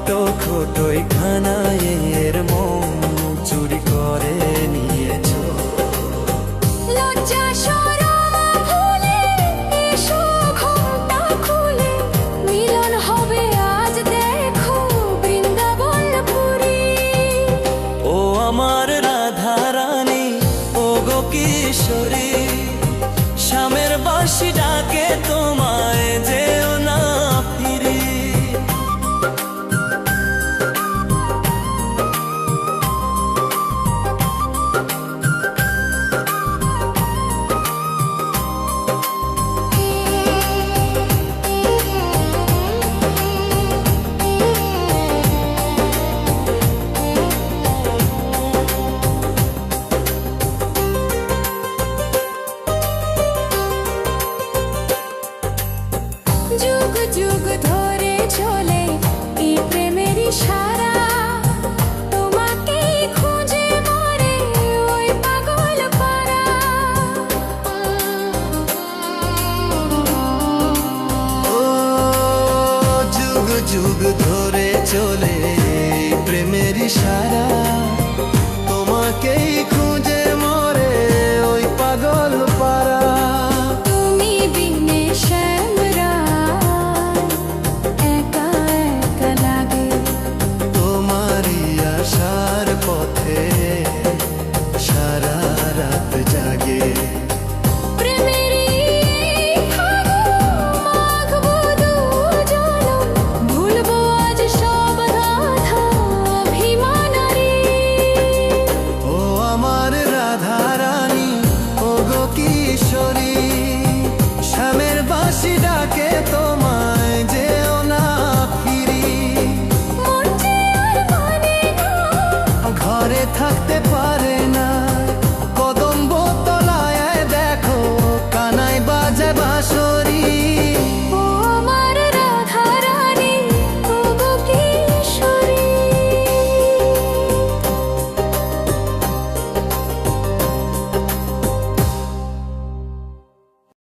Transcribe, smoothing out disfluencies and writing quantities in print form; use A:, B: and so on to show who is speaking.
A: Photo খোটোই খানায়ের মন চুরি করে নিয়েছো।
B: লজ্জা শরম ভুলে এসো ঘোমটা খুলে, মিলন হবে আজ দেখো বৃন্দাবনপুরী।
A: ও আমার রাধা রানী, ও গো কিশোরী, শ্যামের বাঁশি ডাকে তোমায়, যেও না ফিরি।
B: যুগ যুগ ধরে চলে এই প্রেমের ইশারা, তোমাকেই খুঁজে মরে ওই পাগল পারা।
A: ও যুগ যুগ ধরে চলে এই প্রেমের ইশারা, তোমাকেই খুঁজে মরে ওই পাগল পারা।
B: তুমি বিনে শ্যামরা একা একা লাগে,
A: তোমারই আশার পথে সারা রাত জাগে।
B: প্রেমেরই ফাগুন মাখবো দুজনম, ভুলবো আজ সব গাথা অভিমানারি।
A: ও আমার রাধা রানী, ও গো কিশোরী, শ্যামের বাঁশি ডাকে তোমায়, যেও না ফিরি।
B: মন যে আর মানে না,
A: ঘরে থাকতে পারে